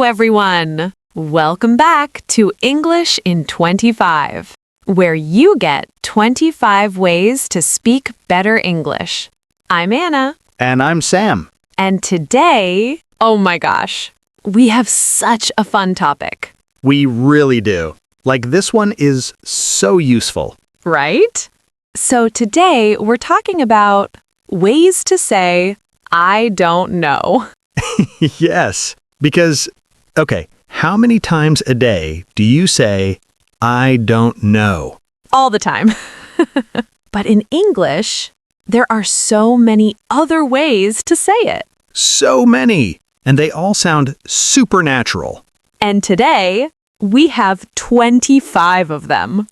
everyone! Welcome back to English in 25, where you get 25 ways to speak better English. I'm Anna. And I'm Sam. And today, oh my gosh, we have such a fun topic. We really do. Like, this one is so useful. Right? So today, we're talking about ways to say, I don't know. Yes, because, okay, how many times a day do you say, I don't know? All the time. But in English, there are so many other ways to say it. So many, and they all sound supernatural. And today, we have 25 of them.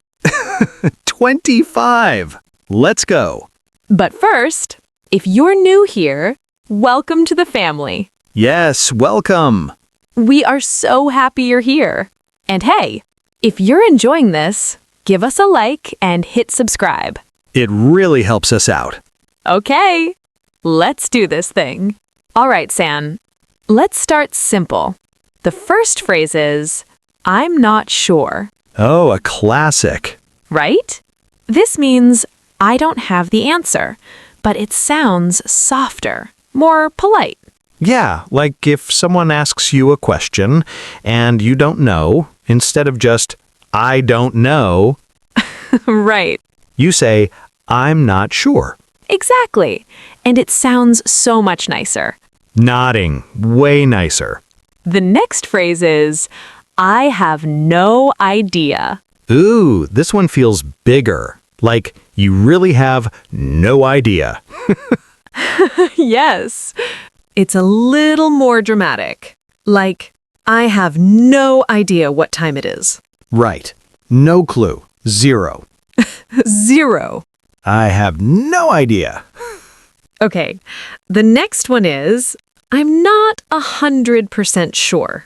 25! Let's go. But first, if you're new here, welcome to the family. Yes, welcome. We are so happy you're here. And hey, if you're enjoying this, give us a like and hit subscribe. It really helps us out. Okay, let's do this thing. All right, San, let's start simple. The first phrase is, I'm not sure. Oh, a classic. Right? This means I don't have the answer, but it sounds softer, more polite. Yeah, like if someone asks you a question and you don't know, instead of just, I don't know, Right. you say, I'm not sure. Exactly. And it sounds so much nicer. Nodding, way nicer. The next phrase is, I have no idea. Ooh, this one feels bigger. Like you really have no idea. Yes. It's a little more dramatic. Like, I have no idea what time it is. Right. No clue. Zero. 0. I have no idea. Okay. The next one is, I'm not 100% sure.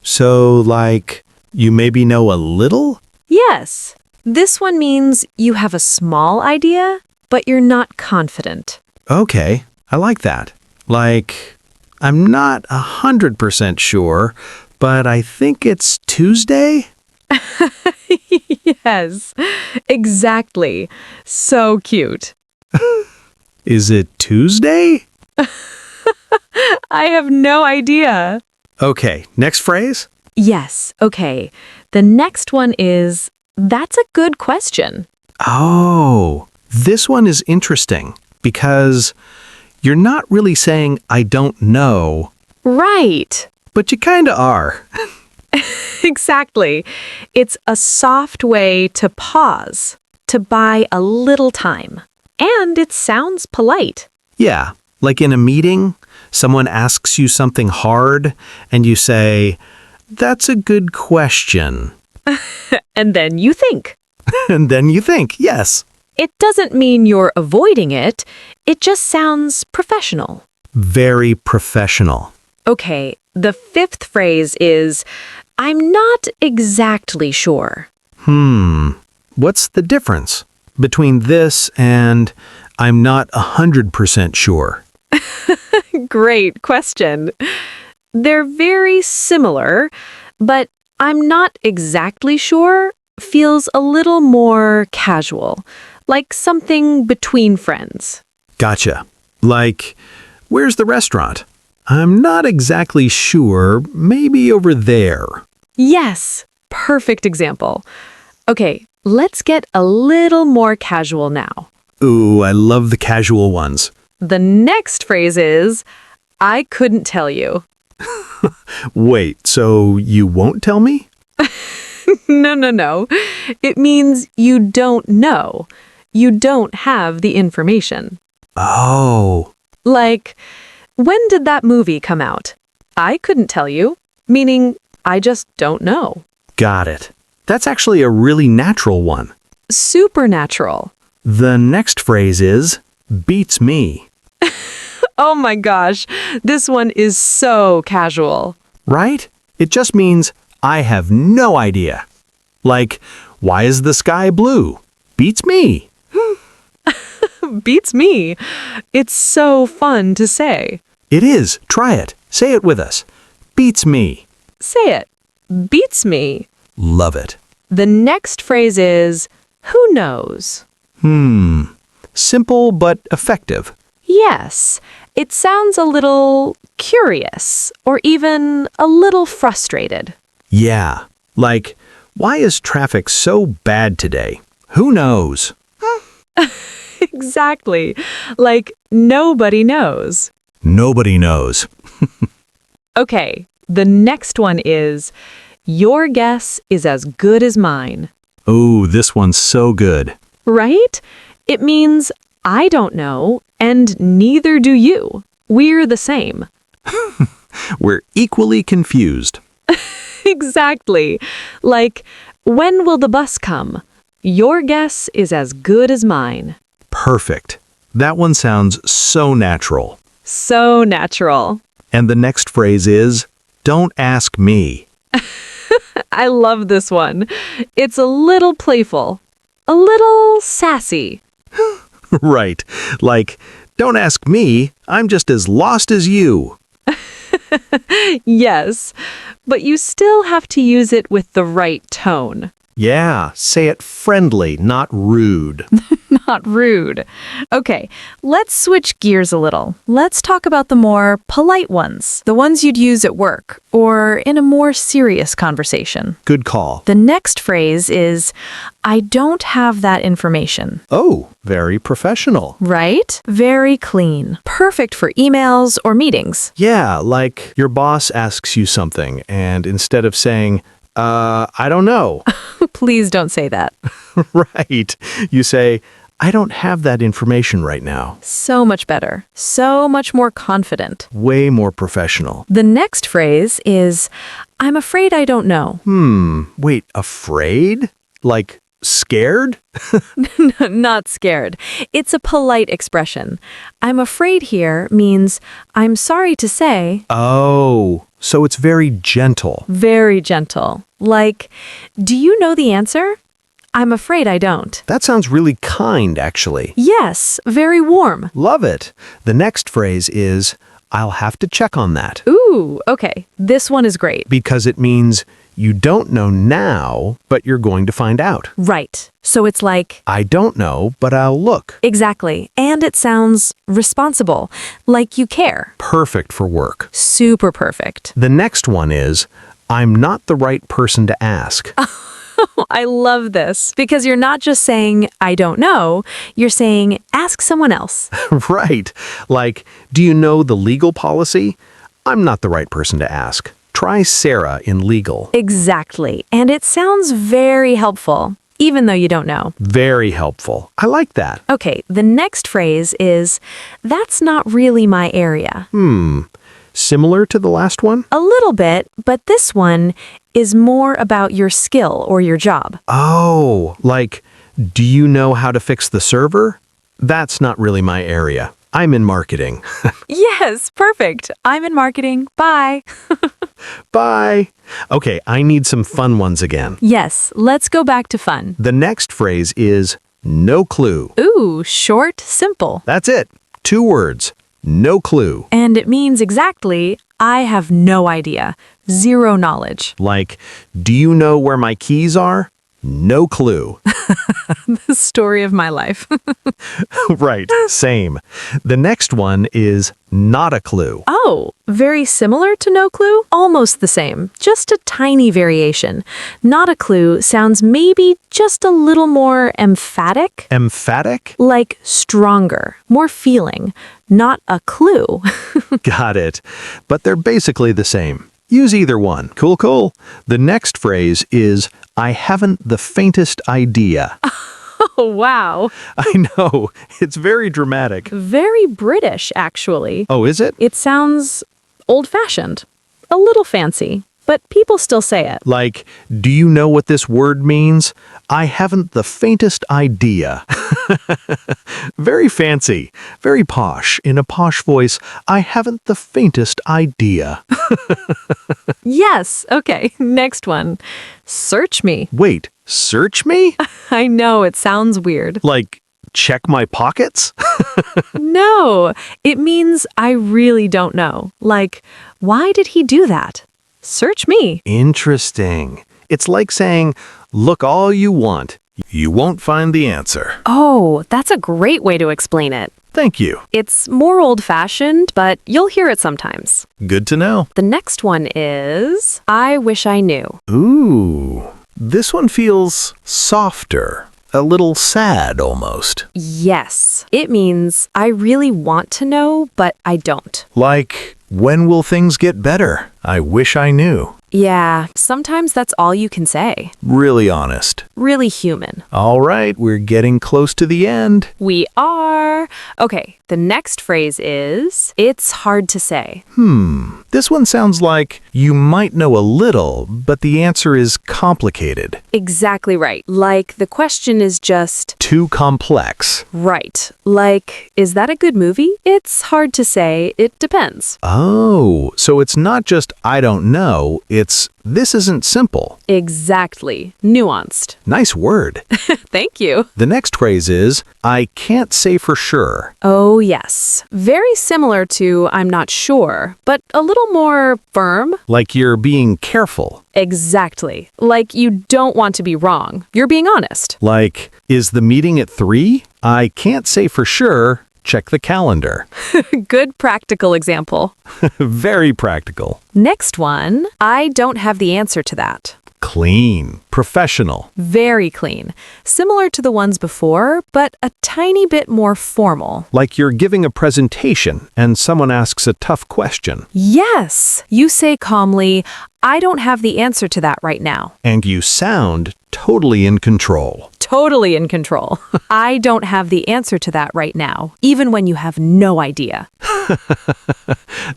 So, like, you maybe know a little? Yes. This one means you have a small idea, but you're not confident. Okay, I like that. Like, I'm not 100% sure, but I think it's Tuesday? Yes, exactly. So cute. Is it Tuesday? I have no idea. Okay, next phrase? Yes, okay. The next one is, that's a good question. Oh, this one is interesting because you're not really saying I don't know, Right. but you kinda are. Exactly. It's a soft way to pause, to buy a little time. And it sounds polite. Yeah, like in a meeting, someone asks you something hard and you say, that's a good question. And then you think. And then you think, yes. It doesn't mean you're avoiding it. It just sounds professional. Very professional. Okay, the fifth phrase is, I'm not exactly sure. What's the difference between this and I'm not 100% sure? Great question. They're very similar, but I'm not exactly sure feels a little more casual, like something between friends. Gotcha. Like, where's the restaurant? I'm not exactly sure. Maybe over there. Yes, perfect example. Okay, let's get a little more casual now. Ooh, I love the casual ones. The next phrase is, I couldn't tell you. Wait, so you won't tell me? No. It means you don't know. You don't have the information. Oh, Like, when did that movie come out? I couldn't tell you, meaning I just don't know. got it. That's actually a really natural one. Supernatural. The next phrase is, beats me. Oh my gosh, this one is so casual. Right? It just means, I have no idea. Like, why is the sky blue? Beats me. Beats me. It's so fun to say. It is. Try it. Say it with us. Beats me. Say it. Beats me. Love it. The next phrase is, who knows? Simple but effective. Yes, it sounds a little curious or even a little frustrated. Yeah, like, why is traffic so bad today? Who knows? Exactly. Like, nobody knows. Nobody knows. Okay, the next one is, your guess is as good as mine. Ooh, this one's so good. Right? It means, I don't know, and neither do you. We're the same. We're equally confused. Exactly. Like, when will the bus come? Your guess is as good as mine. Perfect. That one sounds so natural. So natural. And the next phrase is, don't ask me. I love this one. It's a little playful, a little sassy. Right. Like, don't ask me. I'm just as lost as you. Yes, but you still have to use it with the right tone. Yeah, say it friendly, not rude. Not rude. Okay, let's switch gears a little. Let's talk about the more polite ones, the ones you'd use at work or in a more serious conversation. Good call. The next phrase is, I don't have that information. Oh, very professional. Right? Very clean. Perfect for emails or meetings. Yeah, like your boss asks you something, and instead of saying, I don't know. Please don't say that. Right. You say, I don't have that information right now. So much better. So much more confident. Way more professional. The next phrase is, I'm afraid I don't know. Wait, afraid? Like scared? Not scared. It's a polite expression. I'm afraid here means I'm sorry to say. Oh, so it's very gentle. Very gentle. Like, do you know the answer? I'm afraid I don't. That sounds really kind, actually. Yes, very warm. Love it. The next phrase is, I'll have to check on that. Ooh, okay. This one is great. Because it means you don't know now, but you're going to find out. Right. So it's like, I don't know, but I'll look. exactly. And it sounds responsible, like you care. Perfect for work. Super perfect. The next one is, I'm not the right person to ask. I love this because you're not just saying, I don't know. You're saying, ask someone else. Right. Like, do you know the legal policy? I'm not the right person to ask. Try Sarah in legal. Exactly. And it sounds very helpful, even though you don't know. Very helpful. I like that. Okay, the next phrase is, that's not really my area. Similar to the last one? A little bit, but this one is more about your skill or your job. Oh, like, do you know how to fix the server? That's not really my area. I'm in marketing. Yes, perfect. I'm in marketing. Bye. Bye. Okay, I need some fun ones again. Yes, let's go back to fun. The next phrase is no clue. Ooh, short, simple. That's it. 2 words. No clue. And it means exactly, I have no idea. Zero knowledge. Like, do you know where my keys are? No clue. The story of my life. Right, same. The next one is not a clue. Oh, very similar to no clue? Almost the same, just a tiny variation. Not a clue sounds maybe just a little more emphatic. Emphatic? Like stronger, more feeling. Not a clue. Got it. But they're basically the same. Use either one. Cool, cool. The next phrase is, I haven't the faintest idea. Oh, wow. I know. It's very dramatic. Very British, actually. Oh, is it? It sounds old-fashioned, a little fancy, but people still say it. Like, do you know what this word means? I haven't the faintest idea. Very fancy, very posh. In a posh voice, I haven't the faintest idea. Yes, okay, next one. Search me. Wait, search me? I know, it sounds weird. Like, check my pockets? No, it means I really don't know. Like, why did he do that? Search me. Interesting. It's like saying, look all you want. You won't find the answer. Oh, that's a great way to explain it. Thank you. It's more old-fashioned, but you'll hear it sometimes. Good to know. The next one is, I wish I knew. Ooh, this one feels softer. A little sad, almost. Yes, it means I really want to know, but I don't. Like, when will things get better? I wish I knew. Yeah, sometimes that's all you can say. Really honest. Really human. All right, we're getting close to the end. We are. Okay, the next phrase is, it's hard to say. This one sounds like you might know a little, but the answer is complicated. Exactly right. Like, the question is just, Too complex. right. Like, is that a good movie? It's hard to say. It depends. Oh, so it's not just I don't know, it's this isn't simple. Exactly. Nuanced. Nice word. Thank you. The next phrase is I can't say for sure. Oh, yes. Very similar to I'm not sure, but a little more firm. Like you're being careful. Exactly. Like you don't want to be wrong. You're being honest. Like, is the meeting at 3? I can't say for sure. Check the calendar. Good practical example. Very practical. Next one, I don't have the answer to that. Clean. Professional. Very clean. Similar to the ones before, but a tiny bit more formal. Like you're giving a presentation and someone asks a tough question. Yes. You say calmly, I don't have the answer to that right now. And you sound totally in control. Totally in control. I don't have the answer to that right now, even when you have no idea.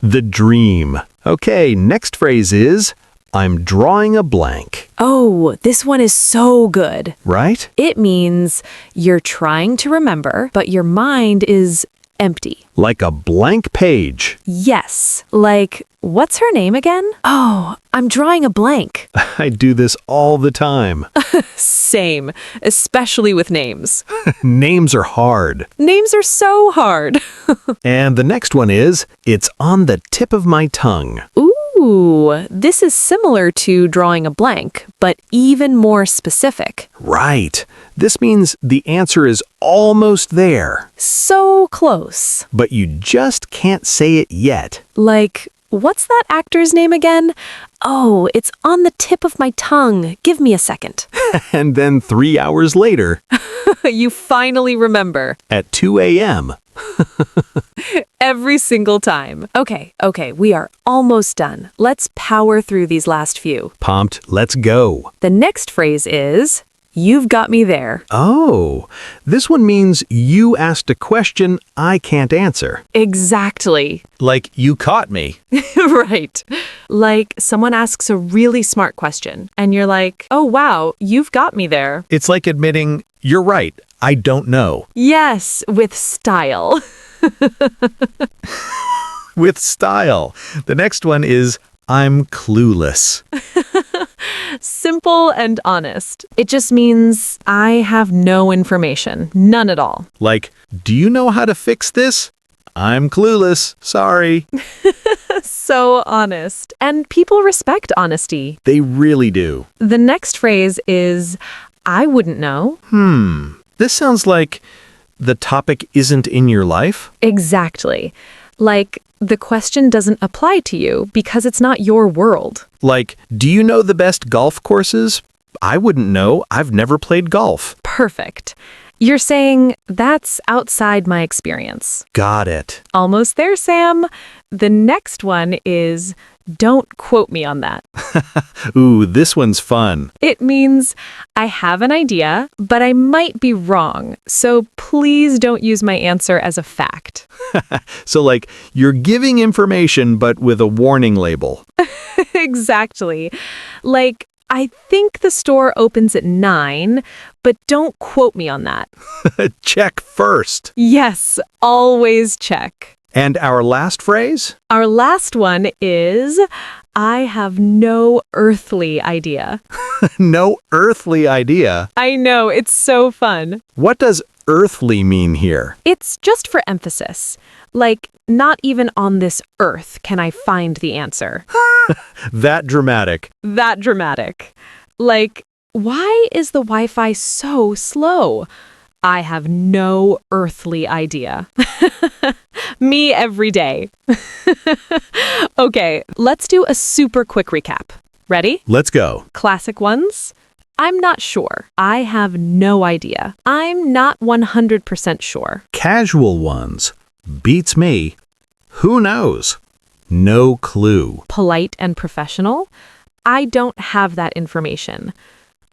The dream. Okay, next phrase is I'm drawing a blank. Oh, this one is so good. Right? It means you're trying to remember, but your mind is empty. Like a blank page. Yes. Like, what's her name again? Oh, I'm drawing a blank. I do this all the time. Same, especially with names. Names are hard. Names are so hard. And the next one is it's on the tip of my tongue. Ooh, this is similar to drawing a blank, but even more specific. Right. This means the answer is almost there, So close. but you just can't say it yet. Like, what's that actor's name again? Oh, it's on the tip of my tongue. Give me a second. And then 3 hours later, You finally remember. at 2 a.m., Every single time. Okay, we are almost done. Let's power through these last few. pumped, let's go. The next phrase is, you've got me there. Oh, this one means you asked a question I can't answer. Exactly. Like, you caught me. Right. Like someone asks a really smart question and you're like, oh wow, you've got me there. It's like admitting, you're right, I don't know. Yes, with style. With style. The next one is, I'm clueless. Simple and honest. It just means I have no information. None at all. Like, do you know how to fix this? I'm clueless, sorry. So honest. And people respect honesty. They really do. The next phrase is, I wouldn't know. This sounds like the topic isn't in your life. Exactly. Like, the question doesn't apply to you because it's not your world. Like, do you know the best golf courses? I wouldn't know. I've never played golf. Perfect. You're saying, that's outside my experience. Got it. Almost there, Sam. The next one is, don't quote me on that. Ooh, this one's fun. It means, I have an idea, but I might be wrong, so please don't use my answer as a fact. So, like, you're giving information, but with a warning label. Exactly. Like, I think the store opens at 9, but don't quote me on that. Check first. Yes, always check. And our last phrase? Our last one is, I have no earthly idea. No earthly idea. I know, it's so fun. What does earthly mean here? It's just for emphasis. Like, not even on this earth can I find the answer. That dramatic. That dramatic. Like, why is the Wi-Fi so slow? I have no earthly idea. Me every day. Okay, let's do a super quick recap. Ready? Let's go. Classic ones. I'm not sure. I have no idea. I'm not 100% sure. Casual ones. Beats me. Who knows? No clue. Polite and professional. I don't have that information.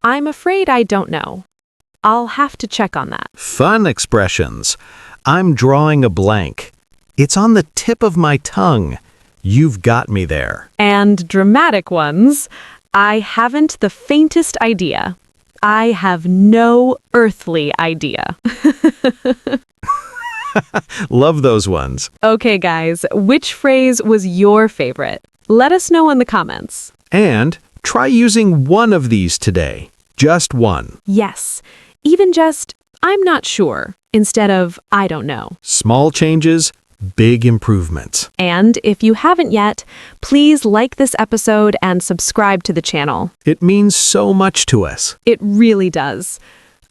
I'm afraid I don't know. I'll have to check on that. Fun expressions. I'm drawing a blank. It's on the tip of my tongue. You've got me there. And dramatic ones. I haven't the faintest idea. I have no earthly idea. Love those ones. Okay, guys, which phrase was your favorite? Let us know in the comments. And try using one of these today. Just one. Yes, even just, I'm not sure, instead of, I don't know. Small changes, big improvements. And if you haven't yet, please like this episode and subscribe to the channel. It means so much to us. It really does.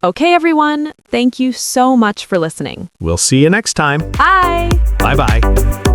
Okay, everyone, thank you so much for listening. We'll see you next time. Bye! Bye-bye.